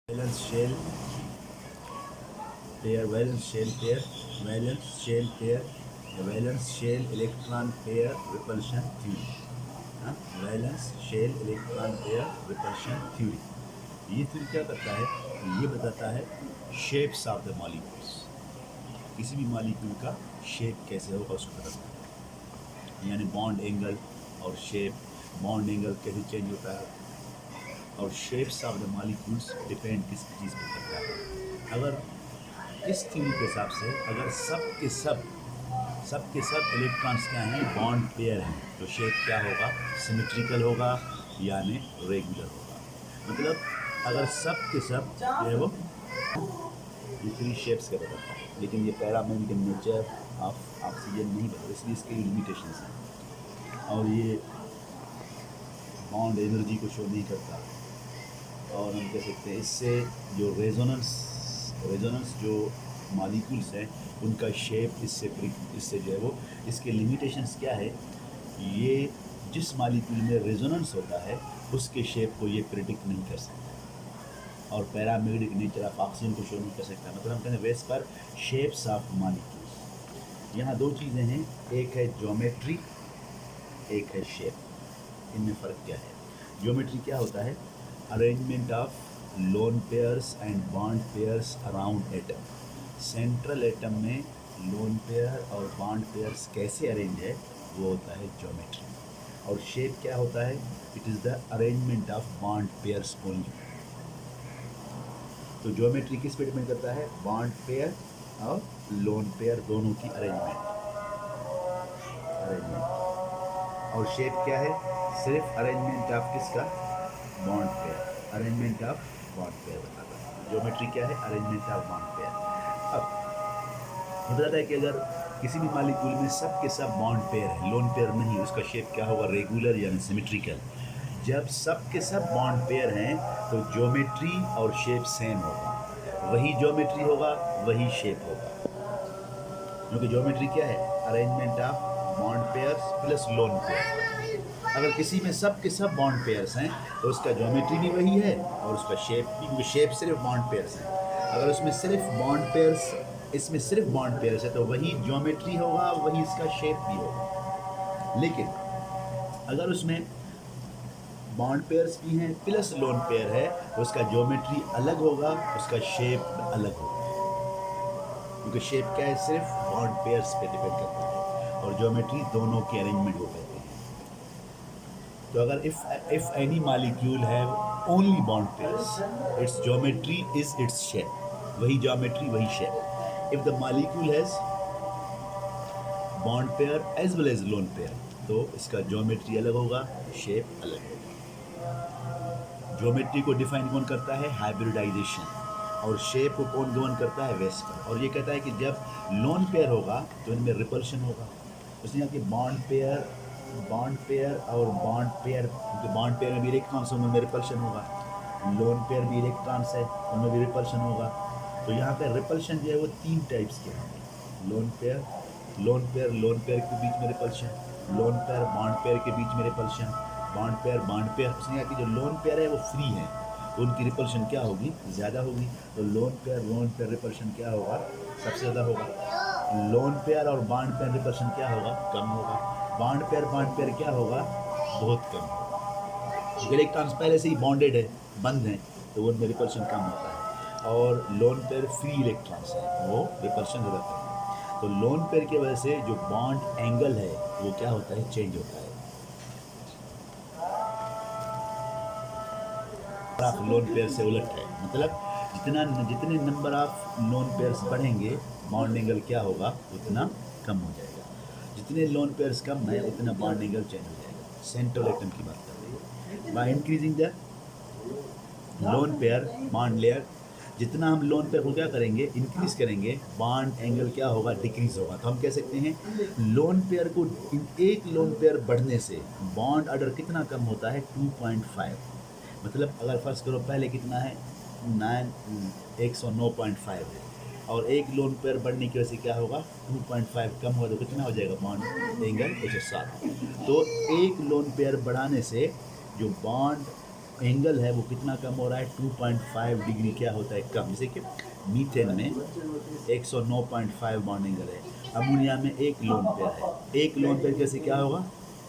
valence shell pair, valence shell pair, valence shell pair, valence shell electron pair repulsion theory. Valence shell electron pair repulsion theory. ये theory क्या करता है? ये बताता है shapes of the molecules, किसी भी मॉलिक्यूल का शेप कैसे होगा उसको बताता है। यानी बॉन्ड एंगल और शेप, बॉन्ड एंगल कैसे चेंज होता है और shapes of the molecules depend किस चीज़ पर करता है। अगर इस थ्योरी के हिसाब से अगर सब के सब इलेक्ट्रॉन्स क्या हैं? बॉन्ड पेयर हैं, तो शेप क्या होगा? सिमेट्रिकल होगा यानी रेगुलर होगा। मतलब अगर सब के सब जो है वो ये थ्री शेप्स का बताता है, लेकिन ये पैरामेग्नेटिक नेचर ऑफ ऑक्सीजन नहीं बता, इसलिए इसके लिमिटेशंस हैं और ये बॉन्ड एनर्जी को शो नहीं करता। और हम कह सकते हैं इससे जो रेजोनेंस जो मॉलिक्यूल्स हैं उनका शेप इससे जो है वो इसके लिमिटेशंस क्या है? ये जिस मॉलिक्यूल में रेजोनेंस होता है उसके शेप को ये प्रिडिक्ट नहीं कर सकता और पैरामेग्नेटिक नेचर ऑफ ऑक्सीजन को शो नहीं कर सकता। मतलब हम कहते हैं वेस्ट पर शेप्स ऑफ मॉलिक्यूल्स। यहाँ दो चीज़ें हैं, एक है ज्योमेट्री, एक है शेप। इनमें फ़र्क क्या है? ज्योमेट्री क्या होता है? Arrangement of lone pairs and bond pairs around atom. Central atom में लोन पेयर और बॉन्ड पेयर्स कैसे अरेंज है वो होता है ज्योमेट्री। और शेप क्या होता है? It is the arrangement of bond pairs only. तो ज्योमेट्री किस पे डिपेंड करता है? बॉन्ड पेयर और लोन पेयर दोनों की अरेंजमेंट। और शेप क्या है? सिर्फ अरेंजमेंट ऑफ किसका? Bond pair, arrangement of bond pair बताता है। ज्योमेट्री क्या है? Arrangement of bond pair. अब ये बताता है कि अगर किसी भी मॉलिक्यूल में सब के सब बॉन्ड पेयर है, लोन पेयर नहीं, उसका शेप क्या होगा? रेगुलर यानी सिमेट्रिकल। जब सब के सब बॉन्ड पेयर हैं तो ज्योमेट्री और शेप सेम होगा, वही ज्योमेट्री होगा वही शेप होगा। क्योंकि ज्योमेट्री क्या है? Arrangement of bond pairs plus lone pair. अगर किसी में सब के सब बॉन्ड पेयर्स हैं तो उसका ज्योमेट्री भी वही है और उसका शेप भी, क्योंकि शेप सिर्फ बॉन्ड पेयर्स हैं। अगर उसमें सिर्फ बॉन्ड पेयर्स, इसमें सिर्फ बॉन्ड पेयर्स है तो वही ज्योमेट्री होगा वही इसका शेप भी होगा। लेकिन अगर उसमें बॉन्ड पेयर्स भी हैं प्लस लोन पेयर है तो उसका ज्योमेट्री अलग होगा, उसका शेप अलग होगा। क्योंकि शेप क्या है? सिर्फ बॉन्ड पेयर्स पे डिपेंड करता है और ज्योमेट्री दोनों की अरेंजमेंट को कहते हैं। तो अगर if any molecule have only bond pairs, its geometry is its shape, वही ज्योमेट्री वही shape. If the molecule has bond pair as well as lone pair तो इसका ज्योमेट्री अलग होगा, शेप अलग होगा। ज्योमेट्री को डिफाइन कौन करता है? हाइब्रिडाइजेशन। और शेप को कौन गवर्न करता है? वेस्पर। और ये कहता है कि जब लोन पेयर होगा तो इनमें रिपल्शन होगा। उसने कहा कि बॉन्ड पेयर और बॉन्ड पेयर, क्योंकि बॉन्ड पेयर में भी इलेक्ट्रॉन्स हैं उनमें रिपल्शन होगा, लोन पेयर भी इलेक्ट्रॉन्स है उनमें भी रिपल्शन होगा। तो यहाँ पे रिपल्शन जो है वो तीन टाइप्स के होंगे। लोन पेयर के बीच में repulsion, lone pair bond pair के बीच में रिपल्शन, बॉन्ड पेयर। उसने कहा कि जो लोन पेयर है वो फ्री है तो उनकी रिपल्शन क्या होगी? ज़्यादा होगी। तो लोन पेयर रिपल्शन क्या होगा? सबसे ज़्यादा होगा। लोन पेयर और बॉन्ड पेयर रिपल्शन क्या होगा? कम होगा। बॉन्ड पेयर क्या होगा? बहुत कम होगा। इलेक्ट्रॉन्स पहले से ही बॉन्डेड है, बंद हैं, तो उनमें रिपल्शन कम होता है। और लोन पेयर फ्री इलेक्ट्रॉन्स हैं, वो रिपल्शन ज़्यादा करते हैं। तो लोन पेयर की वजह से जो बॉन्ड एंगल है वो क्या होता है? चेंज होता है। ऑफ लोन पेयर से उलट है, मतलब जितने नंबर ऑफ लोन पेयर्स बढ़ेंगे बॉन्ड एंगल क्या होगा? उतना कम हो जाएगा। जितने लोन पेयर्स कम है उतना बॉन्ड एंगल चेंज हो जाएगा। सेंट्रल एटम की बात कर रही है। By increasing the lone pair bond layer, जितना हम लोन पेयर को क्या करेंगे? इंक्रीज करेंगे, बॉन्ड एंगल क्या होगा? डिक्रीज होगा। तो हम कह सकते हैं लोन पेयर को, एक लोन पेयर बढ़ने से बॉन्ड ऑर्डर कितना कम होता है? 2.5। मतलब अगर फर्स्ट करो पहले कितना है? 109.5 है और एक लोन पेयर बढ़ने की वजह से क्या होगा? 2.5 कम होगा तो कितना हो जाएगा? Bond angle 107। तो एक लोन पेयर बढ़ाने से जो बॉन्ड एंगल है वो कितना कम हो रहा है, 2.5 डिग्री क्या होता है कम। जैसे कि मीथेन में 109.5 बॉन्ड एंगल है, अमोनिया में एक लोन पेयर है, एक लोन पेयर कैसे क्या होगा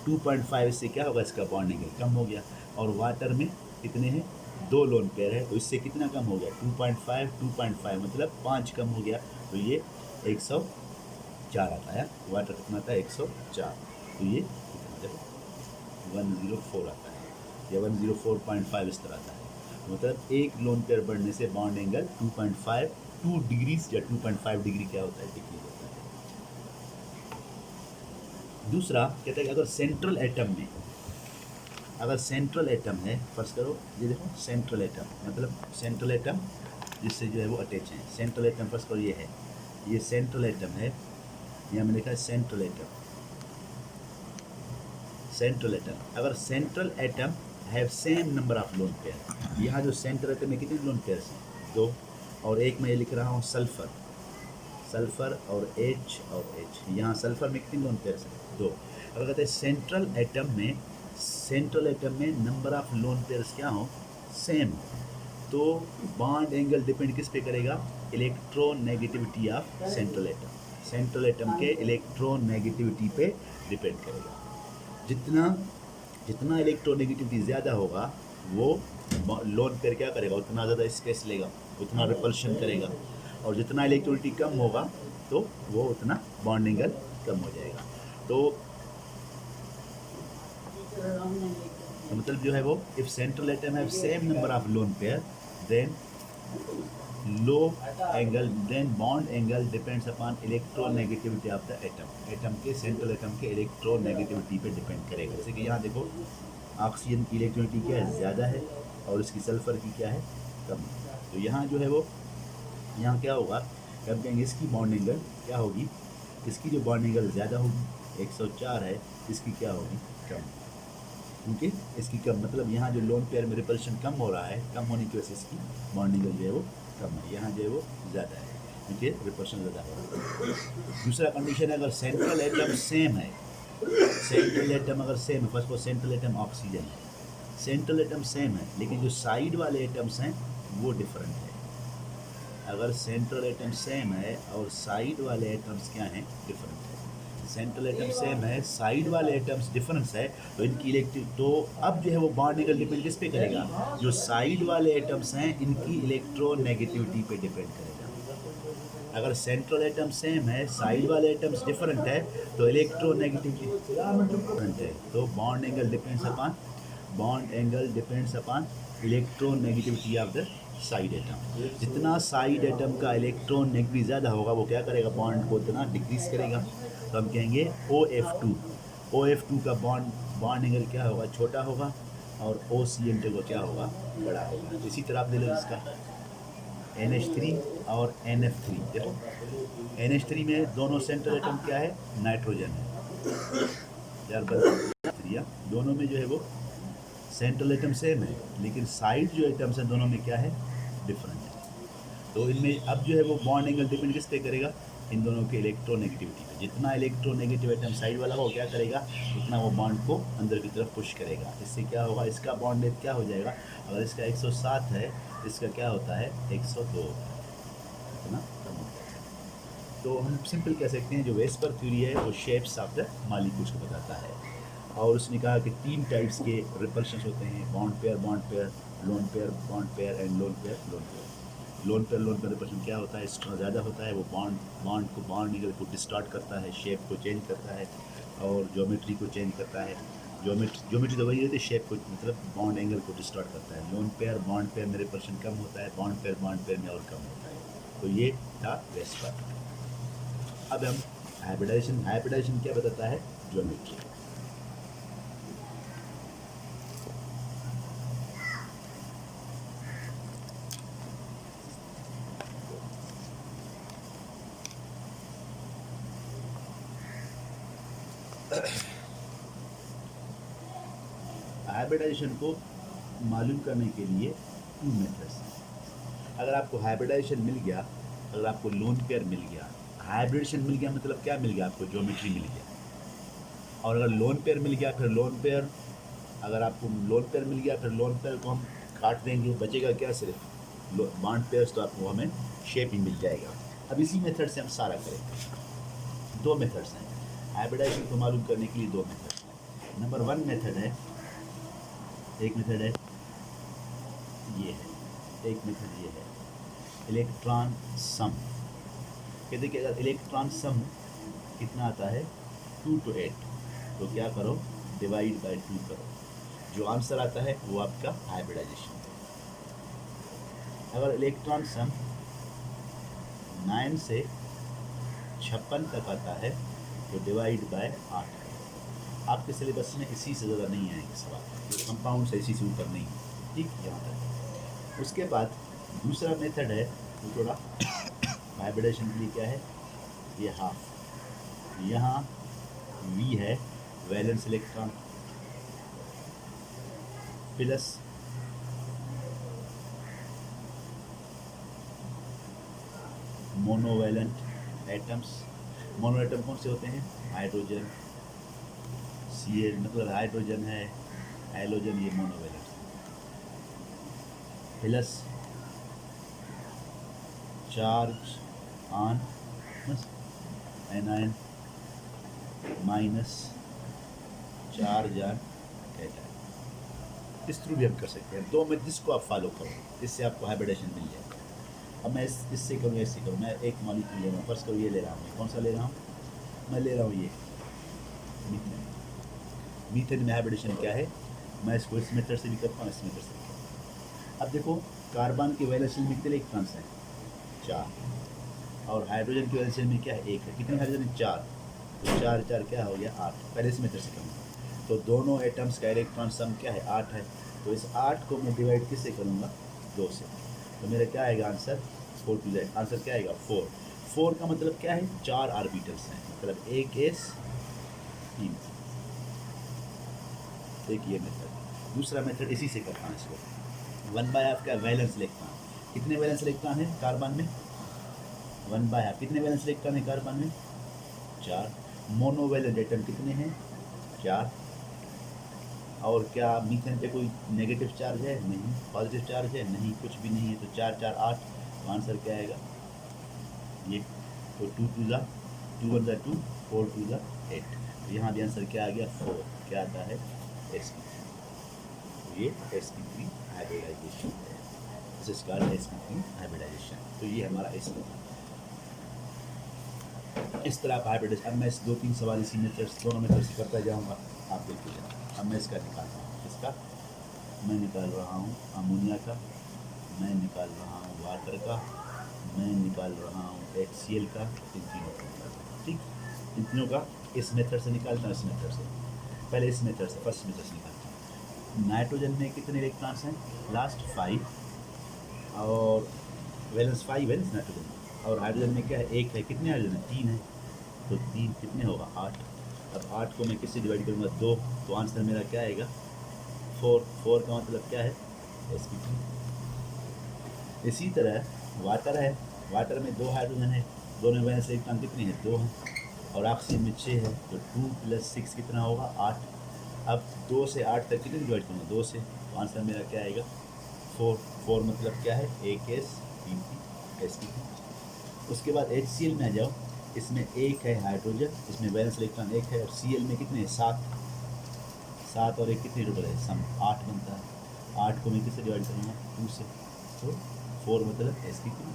2.5, इससे क्या होगा इसका बॉन्ड एंगल कम हो गया। और वाटर में कितने हैं, दो लोन पेयर है, तो इससे कितना कम हो गया 2.5 मतलब 5 कम हो गया, तो ये 104 आता है। वाटर कितना आता है 104, तो ये कितना देखो 104 आता है, या 104.5 इस तरह आता है। मतलब एक लोन पेयर बढ़ने से बॉन्ड एंगल 2 डिग्रीज या 2.5 डिग्री क्या होता है डिक्रीज होता है। दूसरा कहते हैं कि अगर सेंट्रल एटम है, फर्स्ट करो ये देखो सेंट्रल एटम मतलब सेंट्रल एटम जिससे जो है वो अटैच है, सेंट्रल एटम फर्स्ट करो ये है, ये सेंट्रल एटम है, यहाँ मैंने लिखा है सेंट्रल एटम। अगर central atom have same number of lone pair, यहाँ जो सेंट्रल एटम में कितने लोन पेयर हैं, 2, और एक मैं ये लिख रहा हूँ सल्फर और H और H, यहाँ सल्फर में कितने लोन पेयर हैं, 2। अगर कहते हैं सेंट्रल एटम में नंबर ऑफ लोन पेयर्स क्या हो सेम, तो बॉन्ड एंगल डिपेंड किस पे करेगा, इलेक्ट्रोनेगेटिविटी ऑफ सेंट्रल एटम के इलेक्ट्रोनेगेटिविटी पे डिपेंड करेगा। जितना इलेक्ट्रोनेगेटिविटी ज़्यादा होगा वो लोन पेयर क्या करेगा, उतना ज़्यादा स्पेस लेगा, उतना रिपल्शन करेगा, और जितना इलेक्ट्रोनिटी कम होगा तो वो उतना बॉन्ड एंगल कम हो जाएगा। तो मतलब जो है वो if central atom have same number of lone pair then bond angle depends upon electronegativity of the atom के सेंट्रल एटम के इलेक्ट्रोनेगेटिविटी पे डिपेंड करेगा। जैसे कि यहाँ देखो ऑक्सीजन की इलेक्ट्रोनिटी क्या है ज़्यादा है और इसकी सल्फर की क्या है कम, तो यहाँ जो है वो यहाँ क्या होगा, कब कहेंगे इसकी बॉन्ड एंगल क्या होगी, इसकी जो बॉन्ड एंगल ज़्यादा होगी 104 है, इसकी क्या होगी कम, क्योंकि इसकी कम मतलब यहाँ जो लोन पेयर में रिपल्शन कम हो रहा है, कम होने की वजह से इसकी बॉन्ड एंगल जो है वो कम है, यहाँ जो है वो ज़्यादा है क्योंकि रिपल्शन ज़्यादा हो रहा है। दूसरा कंडीशन है अगर सेंट्रल एटम सेम है, फर्स्ट को सेंट्रल एटम ऑक्सीजन है, सेंट्रल एटम सेम है लेकिन जो साइड वाले एटम्स हैं वो डिफरेंट है। अगर सेंट्रल एटम सेम है और साइड वाले एटम्स क्या हैं डिफरेंट है, सेंट्रल एटम सेम है साइड वाले एटम्स डिफरेंस है, तो इनकी तो अब जो है वो बॉन्ड एंगल डिपेंड किस पे करेगा, जो साइड वाले एटम्स हैं इनकी इलेक्ट्रोनेगेटिविटी पे डिपेंड करेगा। अगर सेंट्रल एटम सेम है साइड वाले एटम्स डिफरेंट है तो इलेक्ट्रोनेगेटिविटी डिफरेंट है, तो bond angle depends upon electronegativity of the side atom. जितना साइड एटम का इलेक्ट्रॉन नेगेटिविटी ज़्यादा होगा वो क्या करेगा, बॉन्ड को उतना डिक्रीज करेगा, तो हम कहेंगे OF2 का बॉन्ड एंगल क्या होगा छोटा होगा और OCl को क्या होगा बड़ा होगा। इसी तरह आप ले लो इसका NH3 और NF3, देखो NH3 में दोनों सेंट्रल एटम क्या है नाइट्रोजन है यार, दोनों में जो है वो सेंट्रल एटम सेम है लेकिन साइड जो एटम्स हैं दोनों में क्या है डिफरेंट है, तो इनमें अब जो है वो बॉन्ड एंगल डिपेंड किस पे करेगा, इन दोनों के इलेक्ट्रोनेगेटिविटी पे। जितना इलेक्ट्रोनेगेटिव एटम साइड वाला हो क्या करेगा, उतना वो बॉन्ड को अंदर की तरफ पुश करेगा। इससे क्या होगा, इसका बॉन्ड डेप्थ क्या हो जाएगा, अगर इसका 107 है इसका क्या होता है 102 इतना कम होता है। तो हम सिंपल कह सकते हैं जो वेस्पर थ्योरी है वो शेप्स ऑफ द मॉलिक्यूल्स को बताता है, और उसने कहा कि 3 टाइप्स के रिपल्शंस होते हैं, bond pair, lone pair, bond pair and lone pair. Lone pair repulsion क्या होता है, स्ट्रॉ ज़्यादा होता है, वो बॉन्ड एंगल को डिस्टॉर्ट करता है, शेप को चेंज करता है और ज्योमेट्री को चेंज करता है। ज्योमेट्री तो वही रहती है, शेप को मतलब बॉन्ड एंगल को डिस्टॉर्ट करता है। लोन पेयर बॉन्ड पेयर में रिपल्शन कम होता है, बॉन्ड पेयर में और कम होता है। तो ये था वेस्पर। अब हम हाइब्रिडाइजेशन क्या बताता है, ज्योमेट्री। हाइब्रिडाइजेशन को मालूम करने के लिए 2 मेथड्स हैं। अगर आपको हाइब्रिडाइजेशन मिल गया, अगर आपको लोन पेयर मिल गया, हाइब्रिडेशन मिल गया मतलब क्या मिल गया आपको, ज्योमेट्री मिल गया। और अगर लोन पेयर मिल गया, फिर लोन पेयर अगर आपको लोन पेयर मिल गया फिर लोन पेयर को हम काट देंगे, बचेगा क्या, सिर्फ बॉन्ड पेयर्स, तो आपको हमें शेप ही मिल जाएगा। अब इसी मेथड से हम सारा करेंगे। दो मेथड्स हैं हाइब्रिडाइजेशन को मालूम करने के लिए, दो मेथड्स हैं। नंबर वन मेथड है, एक मेथड है ये है, एक मेथड ये है इलेक्ट्रॉन सम। कहते कि अगर इलेक्ट्रॉन सम कितना आता है 2 to 8, तो क्या करो, डिवाइड बाय 2 करो, जो आंसर आता है वो आपका हाइब्रिडाइजेशन है। अगर इलेक्ट्रॉन सम 9 से 56 तक आता है तो डिवाइड बाय 8 करो। आपके सिलेबस में इसी से ज़्यादा नहीं आएंगे सवाल, कंपाउंड से इसी से ऊपर नहीं, ठीक, यहाँ तक। उसके बाद दूसरा मेथड है वो थोड़ा हाइब्रिडेशन के लिए क्या है, ये हाफ, यहाँ V है valence electron plus monovalent atoms. Mono atom कौन से होते हैं, हाइड्रोजन, Cl मतलब हाइड्रोजन है, हैलोजन, ये monovalent, plus charge on anion minus charge on cation. इस थ्रू भी हम कर सकते हैं। दो में जिसको आप फॉलो करो, इससे आपको हाइब्रिडेशन मिल जाएगा। अब मैं इससे करूँ, ऐसे करूँ, मैं एक मॉलिक्यूल ले रहा हूँ, फर्स्ट करूँ ये ले रहा हूँ, मैं कौन सा ले रहा हूँ, मैं ले रहा हूँ ये मीथेन। मीथेन में हाइब्रिडेशन क्या है, मैं इसको इस मेथड से भी करता हूँ, इस मेथड से भी करता हूँ। अब देखो कार्बन के वैलेंस शेल में कितने इलेक्ट्रॉन्स हैं, 4, और हाइड्रोजन के वैलेंस शेल में क्या है, 1 है। कितने हाइड्रोजन है, 4, तो 4 4 क्या हो गया, 8। पहले इस मेथड से करूँगा, तो दोनों एटम्स का इलेक्ट्रॉन सम क्या है, 8 है। तो इस 8 को मैं डिवाइड किससे करूँगा, 2 से, तो मेरा क्या आएगा आंसर, 4 to Z। आंसर क्या आएगा, 4। 4 का मतलब क्या है, 4 ऑर्बिटल्स हैं, मतलब एक S 3। एक ये मेथड। दूसरा मेथड इसी से करना है इसको, 1/2 का वैलेंस इलेक्ट्रॉन। कितने वैलेंस इलेक्ट्रॉन है कार्बन में, 1/2। कितने वैलेंस इलेक्ट्रॉन है कार्बन में, 4। मोनोवैलेंट एटम कितने हैं, 4। और क्या मीथेन पे कोई नेगेटिव चार्ज है, नहीं। पॉजिटिव चार्ज है, नहीं, कुछ भी नहीं है। तो 4 4 8, तो आंसर क्या आएगा ये, तो 2 2 ज़ा 2 1 ज़ा 2, 4 2 ज़ा 8। तो यहाँ भी आंसर क्या आ गया, 4। क्या आता है, sp3। तो ये sp3 हाइब्रिडाइजेशन है, this is called sp3 hybridisation. तो ये हमारा sp3 इस तरह का हाइब्रिडाइजेशन। अब मैं इस 2-3 सवाल इसी मेथड, दोनों मेथड से करता जाऊँगा, आप देखते जाए। अब मैं इसका निकालता हूँ, इसका मैं निकाल रहा हूँ अमोनिया का, मैं निकाल रहा हूँ वाटर का, मैं निकाल रहा हूँ HCl का, इन तीनों का निकालता हूँ, ठीक। इन तीनों का इस मेथड से निकालता हूँ, इस मेथड से, पहले इस मेथड से, फर्स्ट मेथड से निकालता हूँ। नाइट्रोजन में कितने इलेक्ट्रॉन्स हैं, लास्ट 5, और वैलेंस 5 है नाइट्रोजन, और हाइड्रोजन में क्या है, 1 है। कितने हाइड्रोजन है, 3 है, तो 3 कितने होगा, 8। अब 8 को मैं किससे डिवाइड करूँगा, 2, तो आंसर मेरा क्या आएगा, 4। 4 का मतलब क्या है, sp3। इसी तरह वाटर है, वाटर में 2 हाइड्रोजन है, दोनों वैलेंस इलेक्ट्रॉन कितने हैं, 2 हैं, और ऑक्सीजन में 6 है, तो 2 + 6 कितना होगा, 8। अब 2 से 8 तक कितने डिवाइड करूँगा, 2 से, तो आंसर मेरा क्या आएगा, 4। 4 मतलब क्या है, 1 S 3 sp3। उसके बाद HCl में आ जाओ, इसमें 1 है हाइड्रोजन, इसमें वैलेंस इलेक्ट्रॉन 1 है, और Cl में कितने हैं, 7। 7 और 1 कितने टोटल है, सम 8 बनता है। 8 को मैं किससे डिवाइड करूँगा, 2 से, तो 4 मतलब sp3।